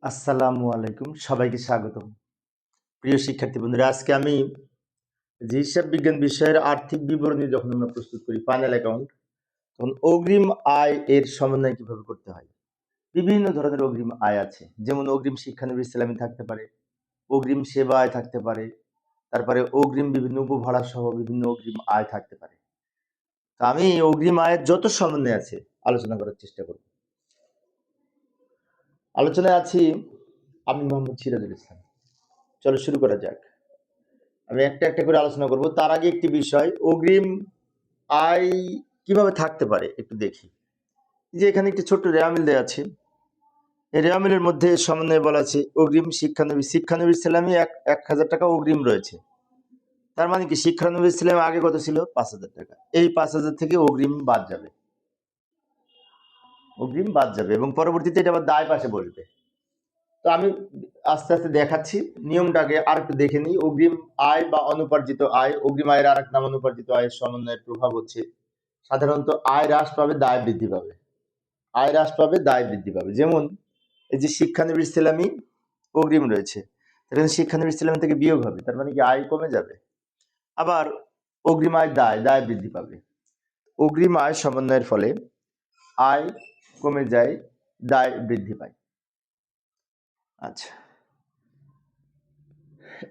আসসালামু আলাইকুম, সবাইকে স্বাগতম। প্রিয় শিক্ষার্থী বন্ধুরা, আজকে আমি যে হিসাব বিজ্ঞান বিষয়ের আর্থিক বিবরণী যখন আমরা প্রস্তুত করি ফাইনাল অ্যাকাউন্ট, তখন অগ্রিম আয় এর সমন্বয় কিভাবে করতে হয়। বিভিন্ন ধরনের অগ্রিম আয় আছে, যেমন অগ্রিম শিক্ষানবিশ ইসলামী থাকতে পারে, অগ্রিম সেবা আয় থাকতে পারে, তারপরে অগ্রিম বিভিন্ন উপভাড়া সহ বিভিন্ন অগ্রিম আয় থাকতে পারে। তো আমি অগ্রিম আয়ের যত সমন্বয় আছে আলোচনা করার চেষ্টা করব। আলোচনায় আছি আমি মোহাম্মদ সিরাজুল ইসলাম। চলো শুরু করা যাক। আমি একটা একটা করে আলোচনা করব। তার আগে একটি বিষয়, অগ্রিম আয় কিভাবে থাকতে পারে একটু দেখি। যে এখানে একটি ছোট্ট রেওয়ামিল দেওয়া আছে, এই রেওয়ামিলের মধ্যে সমন্বয়ে বলা আছে অগ্রিম শিক্ষানবী ইসলামী 1,000 টাকা অগ্রিম রয়েছে। তার মানে কি শিক্ষানবী ইসলামী আগে কত ছিল? 5,000 টাকা। এই 5,000 থেকে অগ্রিম বাদ যাবে, অগ্রিম বাদ যাবে এবং পরবর্তীতে এটা আবার দায় পাশে বসবে। তো আমি আস্তে আস্তে দেখাচ্ছি, নিয়মটাকে আর একটু দেখে নিই। অগ্রিম আয় বা অনুপার্জিত আয়, অগ্রিম আয়ের আর এক নাম অনুপার্জিত আয়ের সমন্বয়ের প্রভাব হচ্ছে সাধারণত আয় হ্রাস পাবে, দায় বৃদ্ধি পাবে। আয় হ্রাস পাবে, দায় বৃদ্ধি পাবে। যেমন এই যে শিক্ষানবী ইসলামী অগ্রিম রয়েছে, এখানে শিক্ষানবী ইসলামী থেকে বিয়োগ হবে, তার মানে কি আয় কমে যাবে। আবার অগ্রিম আয় দায়, দায় বৃদ্ধি পাবে। অগ্রিম আয় সমন্বয়ের ফলে আয় কমে যায়, দায় বৃদ্ধি পায়। আচ্ছা,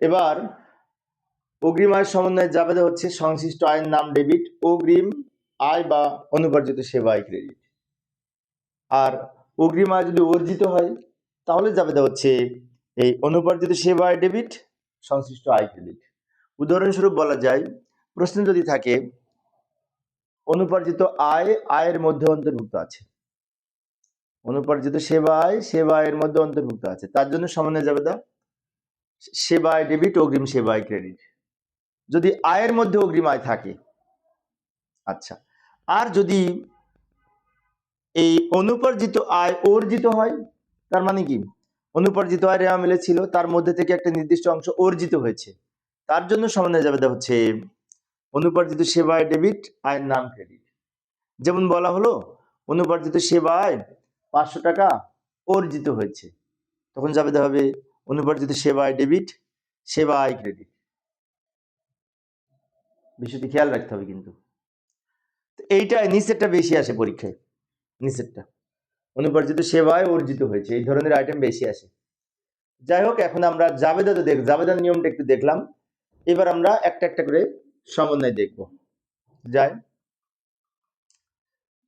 এবার অগ্রিম আয় সমন্বয়ের জাবেদা হচ্ছে সংশ্লিষ্ট আয়ের নাম ডেবিট, অগ্রিম আয় বা অনুপার্জিত সেবা আয় ক্রেডিট। আর অগ্রিম আয় যদি অর্জিত হয় তাহলে জাবেদা হচ্ছে এই অনুপার্জিত সেবা আয় ডেবিট, সংশ্লিষ্ট আয় ক্রেডিট। উদাহরণস্বরূপ বলা যায়, প্রশ্ন যদি থাকে অনুপার্জিত আয় আয়ের মধ্যে অন্তর্ভুক্ত আছে, অনুপার্জিত সেবা আয়ের মধ্যে অন্তর্ভুক্ত আছে, তার জন্য সমন্বয় জাবেদা সেবা আয় ডেবিট, অগ্রিম সেবা আয় ক্রেডিট। যদি আয়ের মধ্যে অগ্রিম আয় থাকে, আচ্ছা, আর যদি এই অনুপার্জিত আয় অর্জিত হয়, তার মানে কি অনুপার্জিত আয় রেওয়া মিলে ছিল, তার মধ্যে থেকে একটা নির্দিষ্ট অংশ অর্জিত হয়েছে, তার জন্য সমন্বয় জাবেদা হচ্ছে অনুপার্জিত সেবা আয় ডেবিট, আয়ের নাম ক্রেডিট। যেমন বলা হলো অনুপার্জিত সেবা আয় 500 টাকা অর্জিত হয়েছে, তখন জাবেদা হবে অনুপার্জিত সেবা আয় ডেবিট, সেবা আয় ক্রেডিট। বিষয়টি খেয়াল রাখতে হবে কিন্তু। এইটা নিচেরটা বেশি আসে পরীক্ষায়, নিচেরটা অনুপার্জিত সেবায় অর্জিত হয়েছে, এই ধরনের আইটেম বেশি আসে। যাই হোক, এখন আমরা জাবেদাতে জাবেদার নিয়মটা একটু দেখলাম। এবার আমরা একটা একটা করে সমন্বয় দেখব। যাই,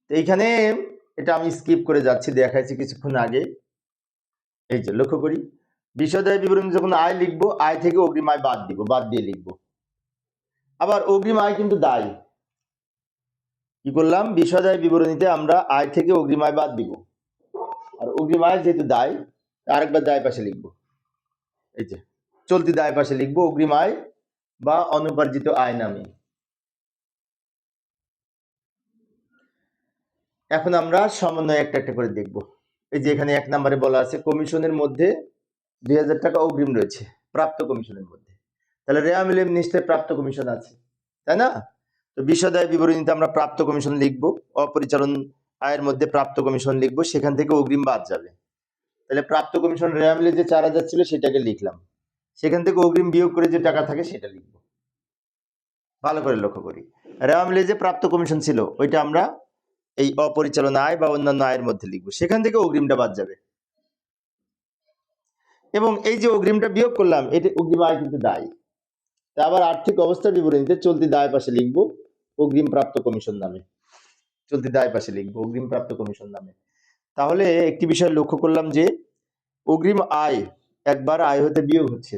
এইখানে এটা আমি স্কিপ করে যাচ্ছি, দেখাইছি কিছুক্ষণ আগে। এই যে লক্ষ্য করি, বিষয়দায় বিবরণী যখন আয় লিখবো, আয় থেকে অগ্রিম আয় বাদ দিব, বাদ দিয়ে লিখবো। আবার অগ্রিম আয় কিন্তু দায়, কি করলাম, বিষয়দায় বিবরণীতে আমরা আয় থেকে অগ্রিম আয় বাদ দিব, আর অগ্রিম আয় যেহেতু দায়, আরেকবার দায় পাশে লিখবো। এই যে চলতি দায় পাশে লিখবো অগ্রিম আয় বা অনুপার্জিত আয় নামে। এখন আমরা সমন্বয় একটা একটা করে দেখব। এই যে এখানে 1 নম্বরে বলা আছে কমিশনের মধ্যে 2,000 টাকা অগ্রিম রয়েছে, প্রাপ্ত কমিশনের মধ্যে। তাহলে রেওয়া মিলে নিশ্চয়ই প্রাপ্ত কমিশন আছে, তাই না? তো বিষয়দায় বিবরণীতে আমরা প্রাপ্ত কমিশন লিখব, অপরিচালন আয়ের মধ্যে প্রাপ্ত কমিশন লিখব, সেখান থেকে অগ্রিম বাদ যাবে। তাহলে প্রাপ্ত কমিশন রেওয়া মিলে যে 4,000 ছিল সেটাকে লিখলাম, সেখান থেকে অগ্রিম বিয়োগ করে যে টাকা থাকে সেটা লিখব। ভালো করে লক্ষ্য করি, রেওয়া মিলে যে প্রাপ্ত কমিশন ছিল ওইটা আমরা এই অপরিচালন আয় বা অন্যান্য আয়ের মধ্যে লিখবো, সেখান থেকে অগ্রিমটা বাদ যাবে। এবং এই যে অগ্রিমটা বিয়োগ করলাম, এটা অগ্রিম আয় কিন্তু দায়। তা আবার আর্থিক অবস্থার বিবরণীতে চলতি দায় পাশে লিখবো অগ্রিম প্রাপ্ত কমিশন নামে, চলতি দায় পাশে লিখবো অগ্রিম প্রাপ্ত কমিশন নামে। তাহলে একটি বিষয় লক্ষ্য করলাম যে অগ্রিম আয় একবার আয় হতে বিয়োগ হচ্ছে,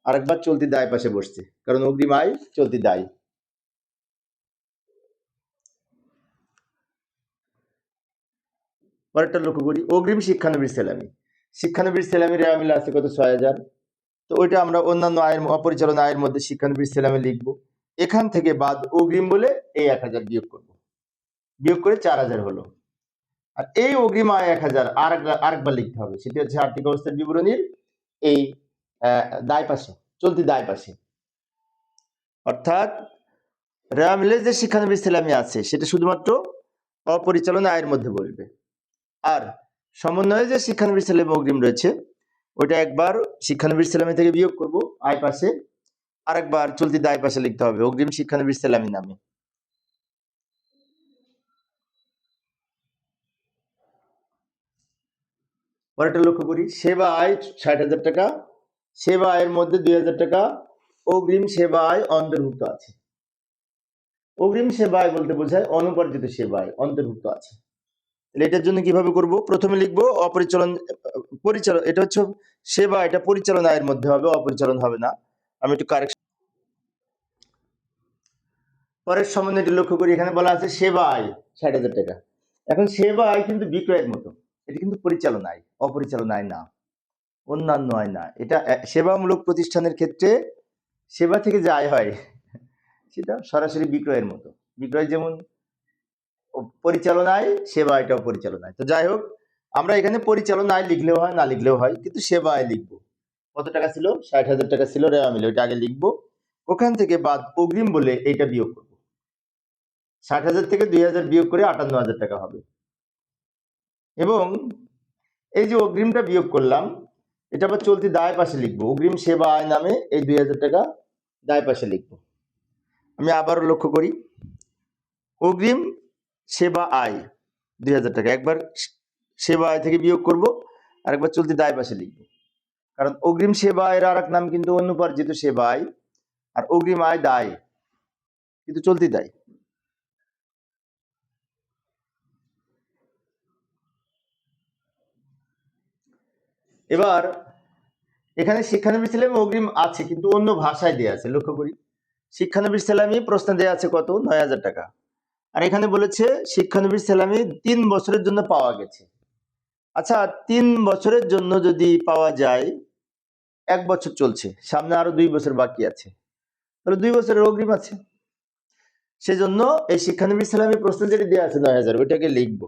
আরেকবার চলতি দায় পাশে বসছে, কারণ অগ্রিম আয় চলতি দায়। পরেরটা লক্ষ্য করি, অগ্রিম শিক্ষানবিশ সেলামি, শিক্ষানবিশ সেলামি রেওয়া মিলে আছে কত? 6,000। তো ওইটা আমরা অন্যান্য আয়ের অপরিচালন আয়ের মধ্যে শিক্ষানবিশ সেলামে লিখবো, এখান থেকে বাদ অগ্রিম বলে এই 1,000 বিয়োগ করব, বিয়োগ করে 4,000 হলো। আর এই অগ্রিম আয় 1,000 আরেকবার লিখতে হবে, সেটি হচ্ছে আর্থিক অবস্থার বিবরণীর এই দায় পাশে, চলতি দায় পাশে। অর্থাৎ রেওয়া মিলে যে শিক্ষানবিশ সেলামি আছে সেটা শুধুমাত্র অপরিচালন আয়ের মধ্যে বলবে, আর সমন্বয়ে যে শিক্ষানবিশ সেলামি অগ্রিম রয়েছে ওইটা একবার শিক্ষানবিশ সেলামি থেকে বিয়োগ করব আয় পাশে, আরেকবার চলতি দায় পাশে লিখতে হবে অগ্রিম শিক্ষানবিশ সেলামি নামে। পরেরটা লক্ষ্য করি, সেবা আয় ৬০,০০০ টাকা, সেবা আয়ের মধ্যে ২,০০০ টাকা অগ্রিম সেবা আয় অন্তর্ভুক্ত আছে। অগ্রিম সেবা আয় বলতে বোঝায় অনুপার্জিত সেবা আয় অন্তর্ভুক্ত আছে। এটার জন্য কিভাবে করব, প্রথমে লিখব অপরিচালন এটা হচ্ছে সেবা, এটা পরিচালন আয়ের মধ্যে হবে, অপরিচালন হবে না। আমি একটু কারেকশন পরের সম্বন্ধে লক্ষ্য করি, এখানে বলা আছে সেবা আয় ৬০,০০০ টাকা। এখন সেবা আয় কিন্তু বিক্রয়ের মতো, এটা কিন্তু পরিচালন আয়, অপরিচালন আয় না, অন্যান্য আয় না। এটা সেবামূলক প্রতিষ্ঠানের ক্ষেত্রে সেবা থেকে যে আয় হয় সেটা সরাসরি বিক্রয়ের মতো। বিক্রয় যেমন পরিচালনায়, সেবা এটাও পরিচালনায়। তো যাই হোক, আমরা এখানে পরিচালনায় লিখলেও হয়, না লিখলেও হয়, কিন্তু সেবা আয় লিখবো। কত টাকা ছিল? ৬০,০০০ টাকা ছিল রেওয়া মিলে, ওইটা আগে লিখবো। ওখান থেকে বাদ অগ্রিম বলে এইটা বিয়োগ করবো। ৬০,০০০ থেকে ২,০০০ বিয়োগ করে ৫৮,০০০ টাকা হবে। এবং এই যে অগ্রিমটা বিয়োগ করলাম, এটা আবার চলতি দায় পাশে লিখবো। অগ্রিম সেবা আয় নামে এই ২,০০০ টাকা দায় পাশে লিখবো। আমি আবারও লক্ষ্য করি, অগ্রিম সেবা আয় ২,০০০ টাকা, একবার সেবা আয় থেকে বিয়োগ করব, আরেকবার চলতি দায় পাশে লিখবো। কারণ অগ্রিম সেবা আয়ের আর এক নাম কিন্তু অনুপার্জিত সেবা আয়, আর অগ্রিম আয় দায় কিন্তু চলতি দায়। এবার এখানে শিক্ষানবিশ সেলামি অগ্রিম আছে কিন্তু অন্য ভাষায় দেওয়া আছে, লক্ষ্য করি। শিক্ষানবিশ সেলামি প্রশ্নে দেওয়া আছে কত? ৯,০০০ টাকা। আর এখানে বলেছে শিক্ষানবিশ সেলামি ৩ বছরের জন্য পাওয়া গেছে। আচ্ছা, ৩ বছরের জন্য যদি পাওয়া যায়, ১ বছর চলছে, সামনে আরো ২ বছর বাকি আছে, তাহলে ২ বছরের অগ্রিম আছে। সেজন্য এই শিক্ষানবিশ সেলামি প্রশ্নে যেটি দেওয়া আছে ৯,০০০, ওইটাকে লিখবো।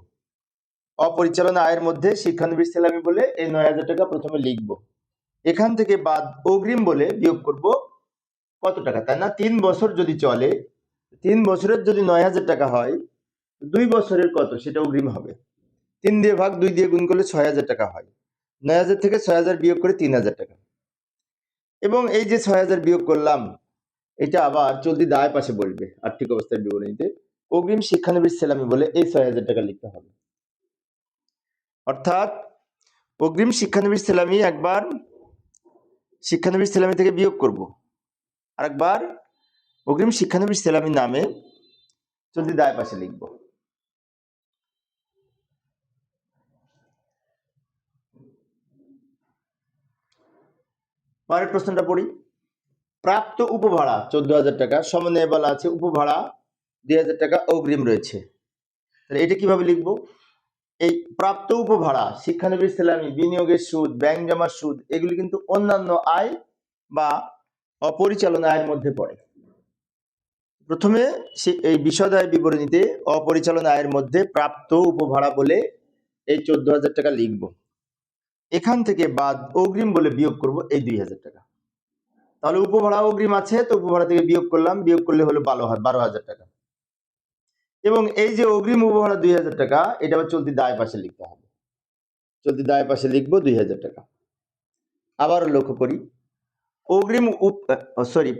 অপরিচালনা আয়ের মধ্যে শিক্ষানবিশ সেলামি বলে এই ৯,০০০ টাকা প্রথমে লিখবো। এখান থেকে বাদ অগ্রিম বলে বিয়োগ করব কত টাকা, তাই না? ৩ বছর যদি চলে, ৩ বছরের যদি ৯,০০০ টাকা হয়, ২ বছরের কত সেটা অগ্রিম হবে। ৩ দিয়ে ভাগ ২ দিয়ে গুণ করলে ৬,০০০ টাকা হয়। ৯,০০০ থেকে ৬,০০০ বিয়োগ করে ৩,০০০ টাকা। এবং এই যে ৬,০০০ বিয়োগ করলাম, এটা আবার চলতি দায় পাশে বলবে আর্থিক অবস্থার বিবরণীতে। অগ্রিম শিক্ষানবিশ সেলামি বলে এই ৬,০০০ টাকা লিখতে হবে। অর্থাৎ অগ্রিম শিক্ষানবিশ সেলামি একবার শিক্ষানবিশ সেলামি থেকে বিয়োগ করব, আরেকবার অগ্রিম শিক্ষানবিশ সেলামি নামে চলতি দায় পাশে লিখব। পরের প্রশ্নটা পড়ি। প্রাপ্ত উপভাড়া ১৪,০০০ টাকা, সমন্বয়ে বলা আছে উপভাড়া ২,০০০ টাকা অগ্রিম রয়েছে। তাহলে এটা কিভাবে লিখবো? এই প্রাপ্ত উপভাড়া, শিক্ষানবিশ সেলামি, বিনিয়োগের সুদ, ব্যাংক জমার সুদ, এগুলি কিন্তু অন্যান্য আয় বা অপরিচালনা আয়ের মধ্যে পড়ে। প্রথমে এই বিশদ আয় বিবরণীতে অপরিচালনা আয়ের মধ্যে প্রাপ্ত উপভাড়া বলে এই ১৪,০০০ টাকা লিখব। এখান থেকে বাদ অগ্রিম বলে বিয়োগ করব এই ২,০০০ টাকা। তাহলে উপভাড়া অগ্রিম আছে, তো উপভাড়া থেকে বিয়োগ করলাম, বিয়োগ করলে হলো ১২,০০০ টাকা। এবং এই যে অগ্রিম উপভাড়া ২,০০০ টাকা, এটা আবার চলতি দায় পাশে লিখতে হবে। চলতি দায় পাশে লিখবো ২,০০০ টাকা। আবার লক্ষ্য করি, অগ্রিম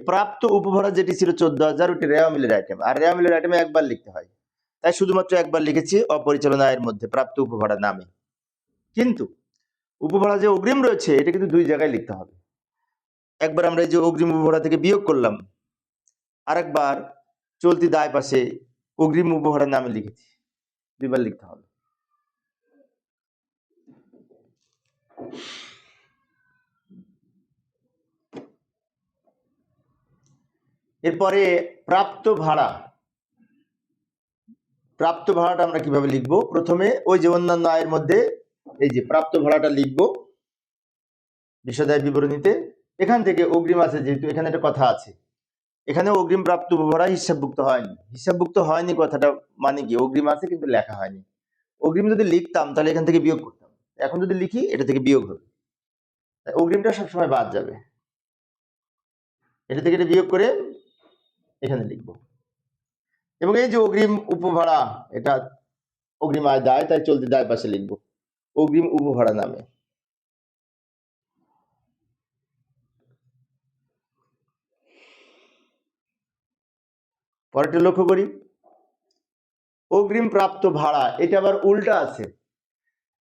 প্রাপ্ত উপভাড়া যেটি ছিল ১৪,০০০, ওটি রেওয়া মিলের আইটেম, আর রেওয়া মিলের আইটেমে একবার লিখতে হয়, তাই শুধুমাত্র একবার লিখেছি অপরিচালনা আয়ের মধ্যে প্রাপ্ত উপভাড়া নামে। কিন্তু উপভাড়া যে অগ্রিম রয়েছে, এটা কিন্তু ২ জায়গায় লিখতে হবে। একবার আমরা এই যে অগ্রিম উপভাড়া থেকে বিয়োগ করলাম, আরেকবার চলতি দায় পাশে অগ্রিম উপভাড়ার নামে লিখেছি, ২ বার লিখতে হবে। এরপরে প্রাপ্ত ভাড়াটা আমরা কিভাবে লিখব? প্রথমে ওই যে অন্যান্য আয়ের মধ্যে এই যে প্রাপ্ত ভাড়াটা লিখব বিশদ আয় বিবরণীতে। এখান থেকে অগ্রিম আছে, যেহেতু এখানে একটা কথা আছে, এখানে অগ্রিম প্রাপ্ত উপভাড়া হিসাবভুক্ত হয়নি। হিসাবভুক্ত হয়নি কথাটা মানে কি? অগ্রিম আছে কিন্তু লেখা হয়নি। অগ্রিম যদি লিখতাম তাহলে এখান থেকে বিয়োগ করতাম, এখন যদি লিখি এটা থেকে বিয়োগ হবে, অগ্রিমটা সবসময় বাদ যাবে। এটা থেকে এটা বিয়োগ করে এখানে লিখব। এবং এই যে অগ্রিম উপভাড়া, এটা অগ্রিম আয় দায়, তাই চলতি দায় পাশে লিখব অগ্রিম উপভাড়া নামে। পরেরটা লক্ষ্য করি, অগ্রিম প্রাপ্ত ভাড়া, এটা আবার উল্টা আছে।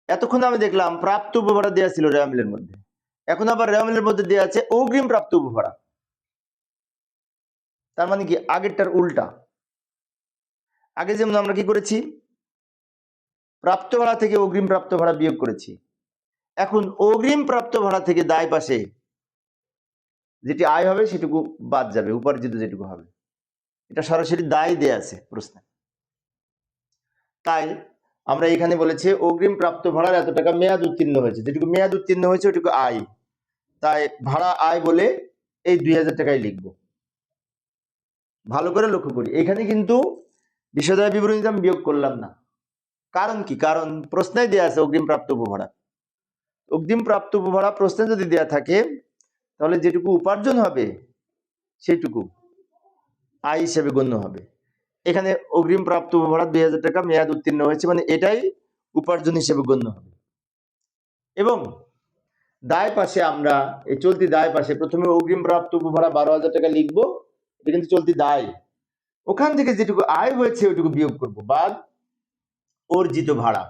এতক্ষণ আমি দেখলাম প্রাপ্ত উপভাড়া দেওয়া ছিল রেওয়া মিলের মধ্যে, এখন আবার রেওয়া মিলের মধ্যে দেওয়া আছে অগ্রিম প্রাপ্ত উপভাড়া। তার মানে কি আগেরটার উল্টা। আগে যেমন আমরা কি করেছি, প্রাপ্ত ভাড়া থেকে অগ্রিম প্রাপ্ত ভাড়া বিয়োগ করেছি, এখন অগ্রিম প্রাপ্ত ভাড়া থেকে দায় পাশে যেটি আয় হবে সেটুকু বাদ যাবে, উপার্জিত যেটুকু হবে। এটা সরাসরি দায় দেয়া আছে প্রশ্নে। তাই আমরা এখানে বলেছি অগ্রিম প্রাপ্ত ভাড়ার এত টাকা মেয়াদ উত্তীর্ণ হয়েছে, যেটুকু মেয়াদ উত্তীর্ণ হয়েছে ওইটুকু আয়, তাই ভাড়া আয় বলে এই 2000 টাকাই লিখবো। ভালো করে লক্ষ্য করি, এখানে কিন্তু বিষয়দায় বিবরণীতে আমি বিয়োগ করলাম না। কারণ কি, কারণ প্রশ্নে দেয়া আছে অগ্রিম প্রাপ্ত উপভাড়া। অগ্রিম প্রাপ্ত উপভাড়া প্রশ্নে যদি দেয়া থাকে তাহলে যেটুকু উপার্জন হবে সেটুকু আয় হিসেবে গণ্য হবে। এখানে অগ্রিম প্রাপ্ত উপভাড়া 2000 টাকা মেয়াদ উত্তীর্ণ হয়েছে, মানে এটাই উপার্জন হিসেবে গণ্য হবে। এবং দায় পাশে আমরা এই চলতি দায় পাশে প্রথমে অগ্রিম প্রাপ্ত উপভাড়া 12,000 টাকা লিখবো, এটা কিন্তু চলতি দায়। ওখান থেকে যেটুকু আয় হয়েছে ওইটুকু বিয়োগ করব, বাদ অর্জিত ভাড়া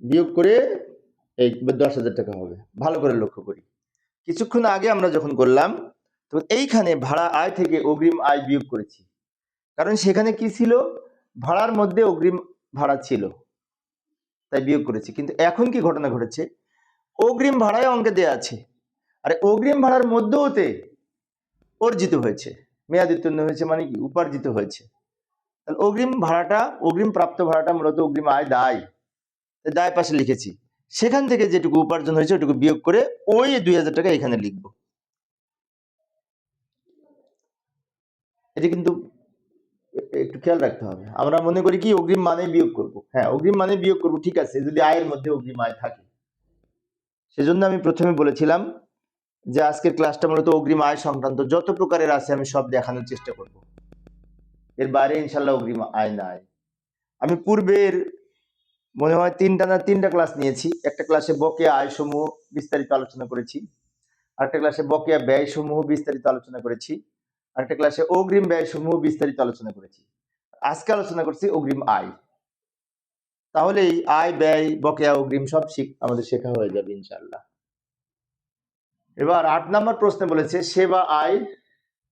বিয়োগ করে এই 10,000 টাকা হবে। ভালো করে লক্ষ্য করি, কিছুক্ষণ আগে আমরা যখন করলাম তো এইখানে ভাড়া আয় থেকে অগ্রিম আয় বিয়োগ করেছি, কারণ সেখানে কি ছিল, ভাড়ার মধ্যে অগ্রিম ভাড়া ছিল তাই বিয়োগ করেছি। কিন্তু এখন কি ঘটনা ঘটেছে, অগ্রিম ভাড়ায় অঙ্কে দেয়া আছে, আর অগ্রিম ভাড়ার মধ্যেতে অর্জিত হয়েছে, মেয়াদ উত্তীর্ণ হয়েছে, মানে কি উপার্জিত হয়েছে। তাহলে অগ্রিম ভাড়াটা, অগ্রিম প্রাপ্ত ভাড়াটা মূলত অগ্রিম আয় দায়, দায় পাশে লিখেছি, সেখান থেকে যেটুকু উপার্জন হয়েছে ওটুকু বিয়োগ করে ওই 2000 টাকা এখানে লিখবো। এটা কিন্তু একটু খেয়াল রাখতে হবে। আমরা মনে করি কি অগ্রিম মানে বিয়োগ করব, হ্যাঁ অগ্রিম মানে বিয়োগ করব, ঠিক আছে, যদি আয়ের মধ্যে অগ্রিম আয় থাকে। সেজন্য আমি প্রথমে বলেছিলাম যে আজকের ক্লাসটা মূলত অগ্রিম আয় সংক্রান্ত, যত প্রকারের আছে আমি সব দেখানোর চেষ্টা করব, এর বাইরে ইনশাল্লাহ অগ্রিম আয় নাই। আমি পূর্বের মনে হয় তিনটা ক্লাস নিয়েছি। একটা ক্লাসে বকেয়া আয় সমূহ বিস্তারিত আলোচনা করেছি, আরেকটা ক্লাসে বকেয়া ব্যয় সমূহ বিস্তারিত আলোচনা করেছি, আরেকটা ক্লাসে অগ্রিম ব্যয় সমূহ বিস্তারিত আলোচনা করেছি। আজকে আলোচনা করছি অগ্রিম আয়। তাহলে এই আয় ব্যয় বকেয়া অগ্রিম সব আমাদের শেখা হয়ে যাবে ইনশাল্লাহ। এবার 8 নম্বর প্রশ্নে বলেছে সেবা আয়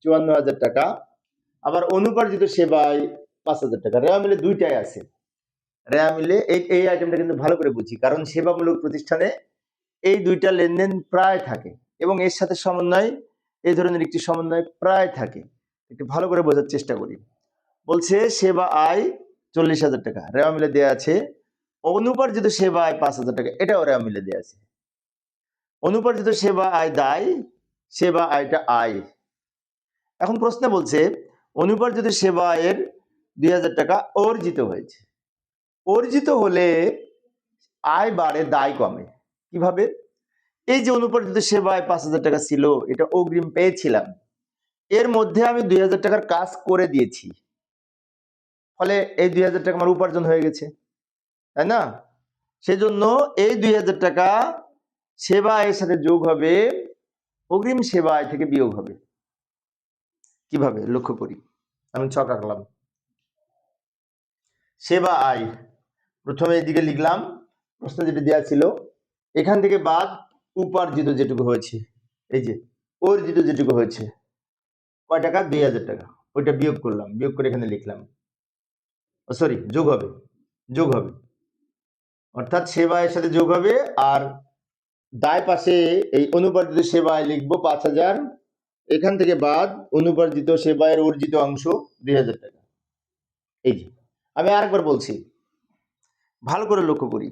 54,000 টাকা, আবার অনুপার্জিত সেবা আয় 5,000 টাকা। রেওয়া মিলে দুইটাই আছে। রেওয়া মিলে এই আইটেমটা কিন্তু ভালো করে বুঝি, কারণ সেবামূলক প্রতিষ্ঠানে এই দুইটা লেনদেন প্রায় থাকে এবং এর সাথে সমন্বয়, এই ধরনের একটি সমন্বয় প্রায় থাকে। একটু ভালো করে বোঝার চেষ্টা করি। বলছে সেবা আয় 40,000 টাকা, রেওয়া মিলে দেয়া আছে। অনুপার্জিত সেবা আয় 5,000 টাকা, এটাও রেওয়া মিলে দেয়া আছে। অনুপার্জিত সেবা আয় দায়, সেবা আয়টা আয়। এখন প্রশ্নে বলছে অনুপার্জিত সেবা আয়ের 2000 টাকা অর্জিত হয়েছে। অর্জিত হলে আয় বাড়ে দায় কমে। কিভাবে? এই যে অনুপার্জিত সেবা আয় 5,000 টাকা ছিল, এটা অগ্রিম পেয়েছিলাম, এর মধ্যে আমি 2000 টাকার কাজ করে দিয়েছি, ফলে এই 2000 টাকা আমার উপার্জন হয়ে গেছে, তাই না? সেজন্য এই 2000 টাকা সেবা আয়ের সাথে যোগ হবে, অগ্রিম সেবা আয় থেকে বিয়োগ হবে। কিভাবে লক্ষ্য করি, আমি ছক আঁকলাম। সেবা আয় প্রথমে এদিকে লিখলাম, প্রশ্ন যেটা দেওয়া ছিল, এখান থেকে বাদ উপার্জিত যেটুকু হয়েছে, এই যে অর্জিত যেটুকু হয়েছে কয় টাকা, 2000 টাকা, ওইটা বিয়োগ করলাম, বিয়োগ করে এখানে লিখলাম, সরি যোগ হবে, যোগ হবে, অর্থাৎ সেবা আয়ের সাথে যোগ হবে। আর দায় পাশে এই অনুপার্জিত সেবা আয় লিখবো 5,000, এখান থেকে বাদ অনুপার্জিত সেবায়ের অর্জিত অংশ 2000 টাকা। এই যে আমি আরেকবার বলছি, ভালো করে লক্ষ্য করি,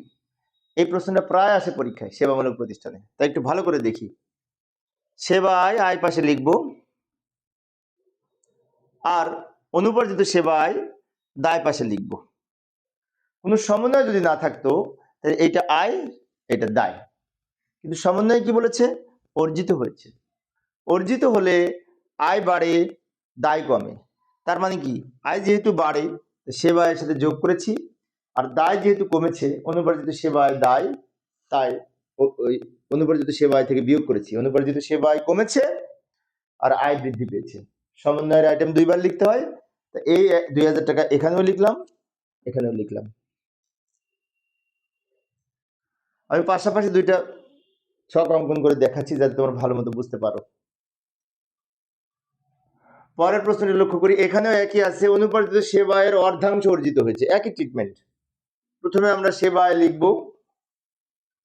এই প্রশ্নটা প্রায় আসে পরীক্ষায় সেবামূলক প্রতিষ্ঠানে, তাই একটু ভালো করে দেখি। সেবা আয় আয় পাশে লিখবো, আর অনুপার্জিত সেবা আয় দায় পাশে লিখবো। কোনো সমন্বয় যদি না থাকতো তাহলে এইটা আয়, এটা দায়, কিন্তু সমন্বয় কি বলেছে, অর্জিত হয়েছে। অর্জিত হলে আয় বাড়ে দায় কমে। তার মানে কি, আয় যেহেতু বাড়ে সেবা আয়ের সাথে যোগ করেছি, আর দায় যেহেতু কমেছে অনুপার্জিত সেবা আয় দায়, তাই ওই অনুপার্জিত সেবা আয় থেকে বিয়োগ করেছি। অনুপার্জিত সেবা আয় কমেছে আর আয় বৃদ্ধি পেয়েছে, সমন্বয়ের আইটেম দুইবার লিখতে হয়। তো এই 2000 টাকা এখানেও লিখলাম, এখানেও লিখলাম। আমি পাশাপাশি দুইটা ছক অঙ্কন করে দেখাচ্ছি যাতে তোমরা ভালো মতো বুঝতে পারো। পরের প্রশ্নটি লক্ষ্য করি, এখানেও একই আছে, অনুপার্জিত সেবা এর অর্ধাংশ অর্জিত হয়েছে, একই ট্রিটমেন্ট। প্রথমে আমরা সেবায় লিখব,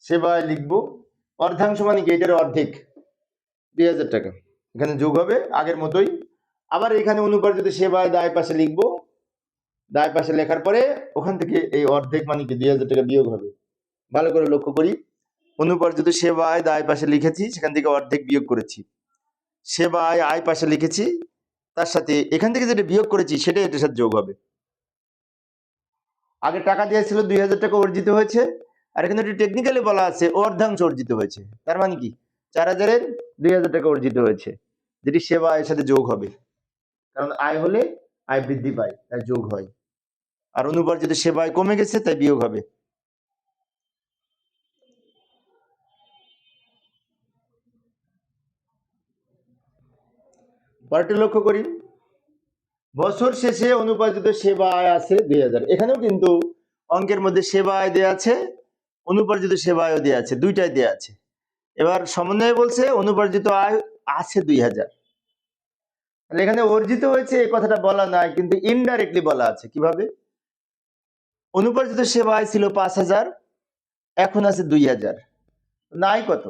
সেবায় লিখব অর্ধাংশ মানে কি, এটার অর্ধেক 2000 টাকা, এখানে যোগ হবে আগের মতোই। আবার এখানে অনুপার্জিত সেবায় দায় পাশে লিখব, দায় পাশে লেখার পরে ওখান থেকে এই অর্ধেক মানে কি 2000 টাকা বিয়োগ হবে। ভালো করে লক্ষ্য করি, অনুপার্জিত সেবায় দায় পাশে লিখেছি, সেখান থেকে অর্ধেক বিয়োগ করেছি। সেবায় আয় পাশে লিখেছি, তার সাথে এখান থেকে যেটা বিয়োগ করেছি সেটা এটার সাথে যোগ হবে। আগে টাকা দিয়েছিল 2000 টাকা অর্জিত হয়েছে, আর এখানে টেকনিক্যালি বলা আছে অর্ধাংশ অর্জিত হয়েছে, তার মানে কি 4000-এর 2000 টাকা অর্জিত হয়েছে, যেটি সেবা আয়ের সাথে যোগ হবে, কারণ আয় হলে আয় বৃদ্ধি পায় তাই যোগ হয়, আর অনুপার্জিত সেবা আয় কমে গেছে তাই বিয়োগ হবে। পরেরটি লক্ষ্য করি, বছর শেষে অনুপার্জিত সেবা আয় আছে 2000, এখানেও কিন্তু অঙ্কের মধ্যে সেবা আয় দেয়া আছে, অনুপার্জিত সেবা আয়ও দেয়া আছে, দুইটাই দেয়া আছে। এবার সমন্বয়ে বলছে অনুপার্জিত আয় আছে 2000, এখানে অর্জিত হয়েছে এই কথাটা বলা নাই, কিন্তু ইনডাইরেক্টলি বলা আছে। কিভাবে? অনুপার্জিত সেবা আয় ছিল 5000, এখন আছে 2000, নাই কত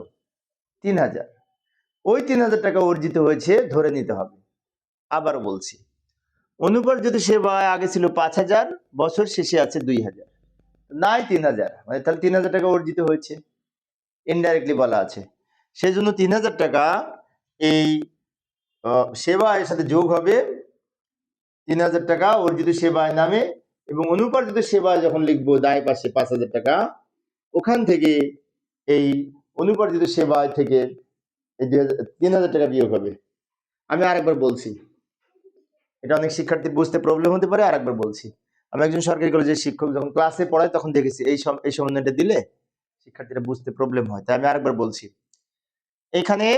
3000, ওই 3000 টাকা অর্জিত হয়েছে ধরে নিতে হবে। আবার বলছি, অনুপার্জিত সেবা আয় আগে ছিল 5000, বছর শেষে আছে 2000, নাই 3000, মানে তাহলে 3000 টাকা অর্জিত হয়েছে, ইনডাইরেক্টলি বলা আছে। সেই জন্য 3000 টাকা এই সেবা আয়ের সাথে যোগ হবে, 3000 টাকা অর্জিত সেবা আয় নামে, এবং অনুপার্জিত সেবা যখন লিখবো দায় পাশে 5000 টাকা, ওখান থেকে এই অনুপার্জিত সেবা আয় থেকে এই 3000 টাকা বিয়োগ হবে। আমি আরেকবার বলছি, এটা অনেক শিক্ষার্থীর বুঝতে প্রবলেম হতে পারে, আরেকবার বলছি। আমি একজন সরকারি কলেজের শিক্ষক, যখন ক্লাসে পড়াই তখন দেখেছি এই সমন্বয়টা দিলে শিক্ষার্থীরা বুঝতে প্রবলেম হয়, তাই আমি আরেকবার বলছি। এখানে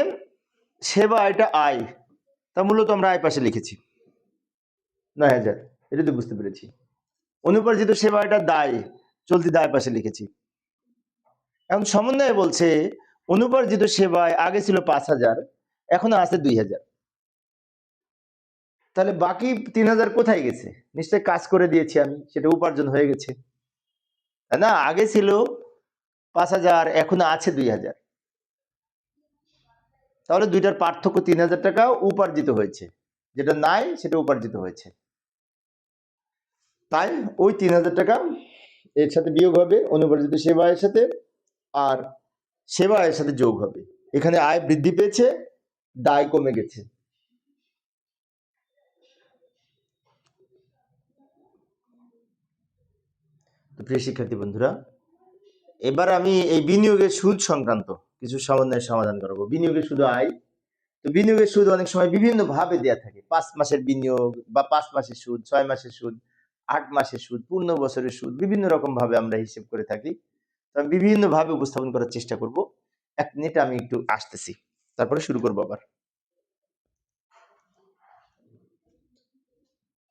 সেবা এটা আয়, তা মূলত আমরা আয় পাশে লিখেছি 9000, এটা তো বুঝতে পেরেছি। অনুপার্জিত সেবা এটা দায়, চলতি দায় পাশে লিখেছি। এখন সমন্বয়ে বলছে অনুপার্জিত সেবায় আগে ছিল 5000, এখন আছে 2000, তাহলে বাকি 3000 কোথায় গেছে? নিশ্চয় কাজ করে দিয়েছি আমি, সেটা উপার্জন হয়ে গেছে, তাই না? আগে ছিল 5000, এখন আছে 2000, তাহলে দুইটার পার্থক্য 3000 টাকা উপার্জিত হয়েছে, যেটা নাই সেটা উপার্জিত হয়েছে, তাই ওই 3000 টাকা এর সাথে বিয়োগ হবে অনুপার্জিত সেবা আয়ের সাথে, আর সেবা আয়ের সাথে যোগ হবে। এখানে আয় বৃদ্ধি পেয়েছে, দায় কমে গেছে। তো প্রিয় শিক্ষার্থী বন্ধুরা, এবার আমি এই বিনিয়োগের সুদ সংক্রান্ত কিছু সমন্বয়ের সমাধান করব। বিনিয়োগের সুদ আয়, তো বিনিয়োগের সুদ অনেক সময় বিভিন্ন ভাবে দেয়া থাকে, 5 মাসের বিনিয়োগ বা 5 মাসের সুদ, 6 মাসের সুদ, 8 মাসের সুদ, পূর্ণ বছরের সুদ, বিভিন্ন রকম ভাবে আমরা হিসেব করে থাকি। তো আমি বিভিন্ন ভাবে উপস্থাপন করার চেষ্টা করব। 1 মিনিট আমি একটু আসতেছি, তারপরে শুরু করবো আবার।